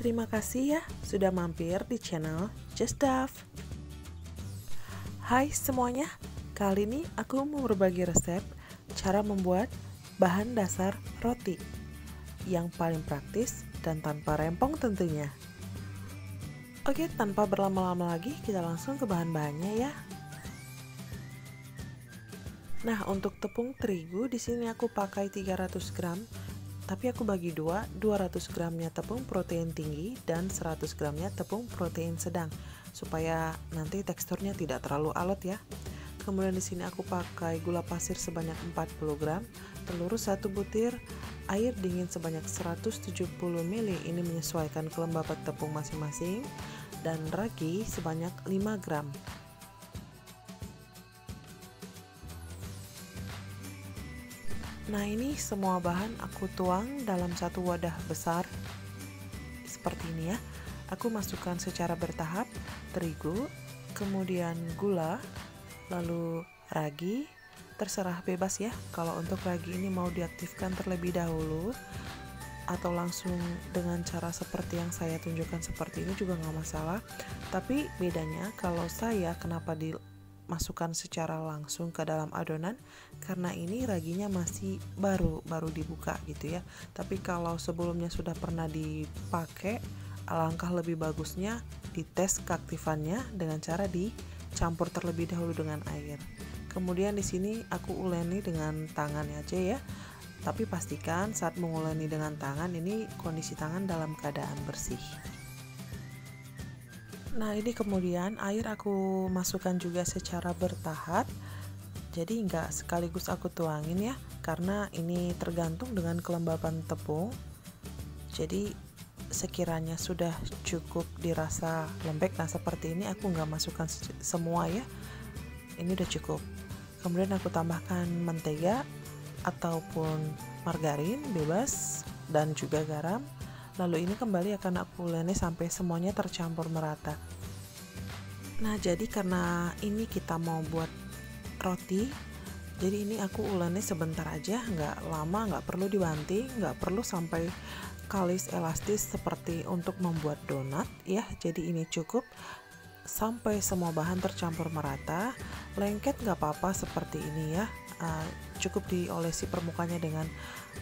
Terima kasih ya sudah mampir di channel Just Duff. Hai semuanya, kali ini aku mau berbagi resep cara membuat bahan dasar roti yang paling praktis dan tanpa rempong tentunya. Oke, tanpa berlama-lama lagi kita langsung ke bahan-bahannya ya. Nah, untuk tepung terigu di sini aku pakai 300 gram, tapi aku bagi dua, 200 gramnya tepung protein tinggi dan 100 gramnya tepung protein sedang, supaya nanti teksturnya tidak terlalu alot ya. Kemudian di sini aku pakai gula pasir sebanyak 40 gram, telur 1 butir, air dingin sebanyak 170 ml, ini menyesuaikan kelembapan tepung masing-masing, dan ragi sebanyak 5 gram. Nah, ini semua bahan aku tuang dalam satu wadah besar seperti ini ya. Aku masukkan secara bertahap terigu, kemudian gula, lalu ragi. Terserah bebas ya, kalau untuk ragi ini mau diaktifkan terlebih dahulu atau langsung dengan cara seperti yang saya tunjukkan seperti ini juga nggak masalah. Tapi bedanya kalau saya kenapa masukkan secara langsung ke dalam adonan, karena ini raginya masih baru dibuka gitu ya. Tapi kalau sebelumnya sudah pernah dipakai, alangkah lebih bagusnya dites keaktifannya dengan cara dicampur terlebih dahulu dengan air. Kemudian di sini aku uleni dengan tangan aja ya. Tapi pastikan saat menguleni dengan tangan ini kondisi tangan dalam keadaan bersih. Nah, ini kemudian air aku masukkan juga secara bertahap, jadi nggak sekaligus aku tuangin ya, karena ini tergantung dengan kelembapan tepung. Jadi sekiranya sudah cukup dirasa lembek, nah seperti ini aku nggak masukkan semua ya, ini udah cukup. Kemudian aku tambahkan mentega ataupun margarin bebas dan juga garam. Lalu ini kembali akan aku uleni sampai semuanya tercampur merata. Nah, jadi karena ini kita mau buat roti, jadi ini aku uleni sebentar aja, nggak lama, nggak perlu dibanting, nggak perlu sampai kalis elastis seperti untuk membuat donat ya. Jadi ini cukup sampai semua bahan tercampur merata. Lengket nggak apa-apa seperti ini ya. Cukup diolesi permukaannya dengan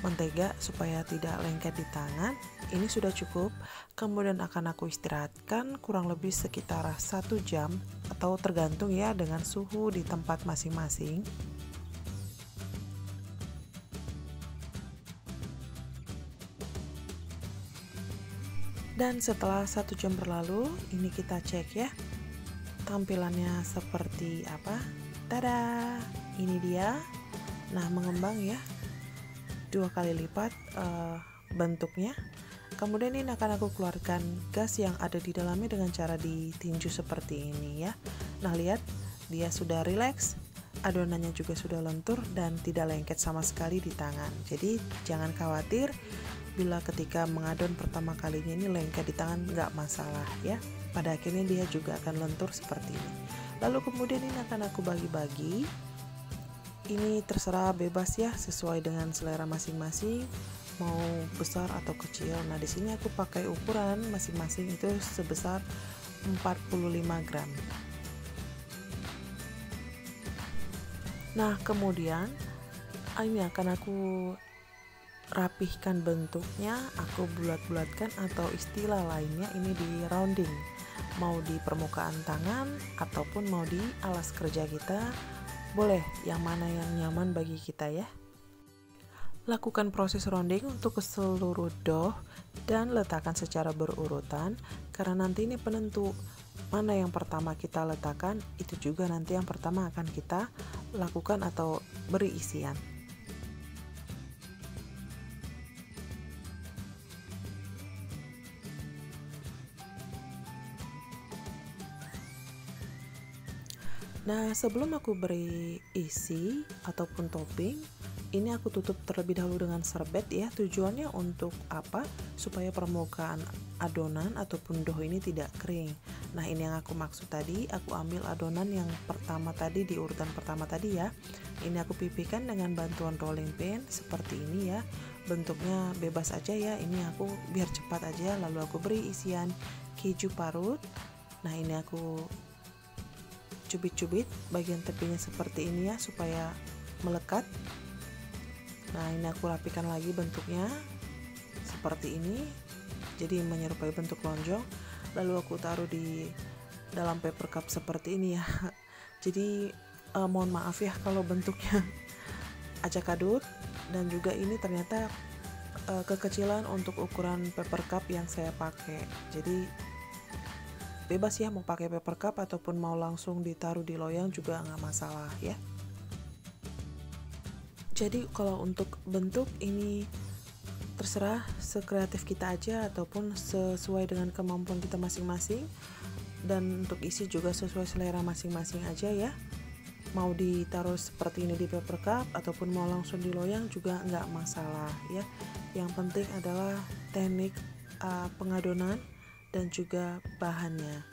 mentega supaya tidak lengket di tangan. Ini sudah cukup. Kemudian akan aku istirahatkan kurang lebih sekitar 1 jam atau tergantung ya dengan suhu di tempat masing-masing. Dan setelah 1 jam berlalu, ini kita cek ya tampilannya seperti apa. Tada, ini dia. Nah, mengembang ya, 2 kali lipat bentuknya. Kemudian ini akan aku keluarkan gas yang ada di dalamnya dengan cara ditinju seperti ini ya. Nah, lihat dia sudah rileks, adonannya juga sudah lentur dan tidak lengket sama sekali di tangan. Jadi jangan khawatir bila ketika mengadon pertama kalinya ini lengket di tangan, nggak masalah ya. Pada akhirnya dia juga akan lentur seperti ini. Lalu kemudian ini akan aku bagi-bagi. Ini terserah bebas ya, sesuai dengan selera masing-masing, mau besar atau kecil. Nah, di sini aku pakai ukuran masing-masing itu sebesar 45 gram. Nah, kemudian ini akan aku rapihkan bentuknya, aku bulat-bulatkan atau istilah lainnya ini di rounding. Mau di permukaan tangan ataupun mau di alas kerja kita, boleh yang mana yang nyaman bagi kita ya. Lakukan proses rounding untuk ke seluruh dough dan letakkan secara berurutan, karena nanti ini penentu mana yang pertama kita letakkan, itu juga nanti yang pertama akan kita lakukan atau beri isian. Nah, sebelum aku beri isi ataupun topping, ini aku tutup terlebih dahulu dengan serbet ya. Tujuannya untuk apa? Supaya permukaan adonan ataupun dough ini tidak kering. Nah, ini yang aku maksud tadi, aku ambil adonan yang pertama tadi di urutan pertama tadi ya. Ini aku pipihkan dengan bantuan rolling pin seperti ini ya. bentuknya bebas aja ya. Ini aku biar cepat aja, lalu aku beri isian keju parut. Nah ini aku cubit-cubit bagian tepinya seperti ini ya, supaya melekat. Nah ini aku rapikan lagi bentuknya seperti ini, jadi menyerupai bentuk lonjong. Lalu aku taruh di dalam paper cup seperti ini ya. Jadi mohon maaf ya kalau bentuknya acak adut, dan juga ini ternyata kekecilan untuk ukuran paper cup yang saya pakai. Jadi bebas ya, mau pakai paper cup ataupun mau langsung ditaruh di loyang juga nggak masalah ya. Jadi kalau untuk bentuk ini terserah, sekreatif kita aja ataupun sesuai dengan kemampuan kita masing-masing, dan untuk isi juga sesuai selera masing-masing aja ya. Mau ditaruh seperti ini di paper cup ataupun mau langsung di loyang juga nggak masalah ya. Yang penting adalah teknik pengadonan dan juga bahannya.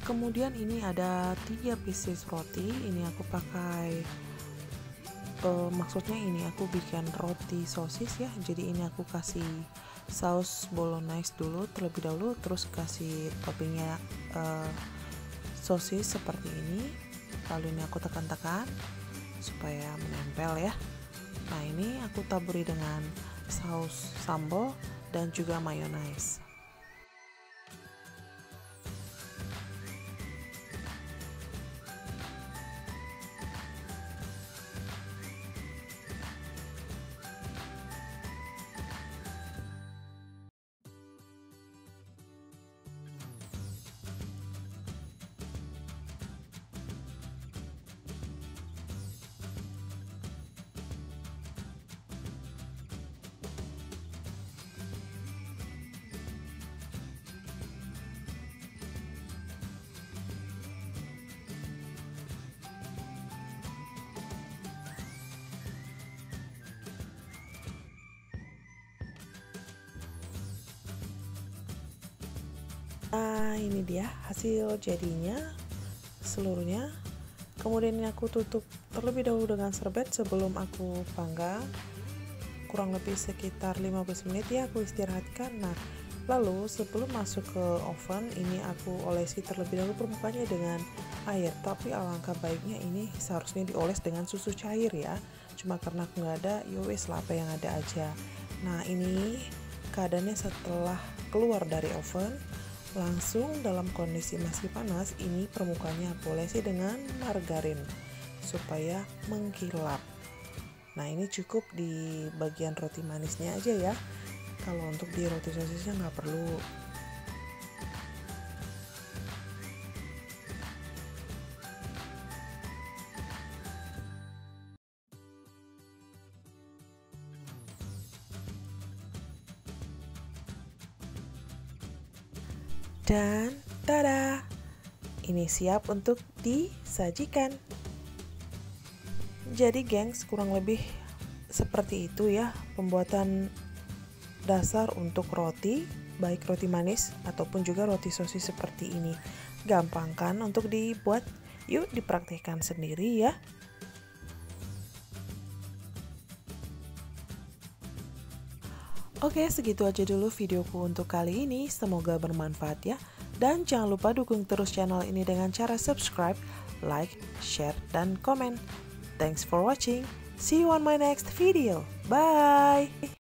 Kemudian ini ada 3 pieces roti. Ini aku pakai maksudnya ini aku bikin roti sosis ya. Jadi ini aku kasih saus bolognese dulu terlebih dahulu, terus kasih toppingnya sosis seperti ini. Lalu ini aku tekan-tekan supaya menempel ya. Nah ini aku taburi dengan saus sambal dan juga mayonnaise. Nah ini dia hasil jadinya seluruhnya. Kemudian ini aku tutup terlebih dahulu dengan serbet sebelum aku panggang, kurang lebih sekitar 15 menit ya aku istirahatkan. Nah lalu sebelum masuk ke oven ini aku olesi terlebih dahulu permukaannya dengan air, tapi alangkah baiknya ini seharusnya dioles dengan susu cair ya, cuma karena aku nggak ada, yowes lah apa yang ada aja. Nah ini keadaannya setelah keluar dari oven langsung dalam kondisi masih panas, ini permukaannya aku olesi dengan margarin supaya mengkilap. Nah ini cukup di bagian roti manisnya aja ya, kalau untuk di roti sosisnya nggak perlu. Dan tada, ini siap untuk disajikan. Jadi gengs, kurang lebih seperti itu ya pembuatan dasar untuk roti, baik roti manis ataupun juga roti sosis seperti ini. Gampang kan untuk dibuat? Yuk dipraktikkan sendiri ya. Oke, segitu aja dulu videoku untuk kali ini. Semoga bermanfaat ya. Dan jangan lupa dukung terus channel ini dengan cara subscribe, like, share, dan komen. Thanks for watching. See you on my next video. Bye!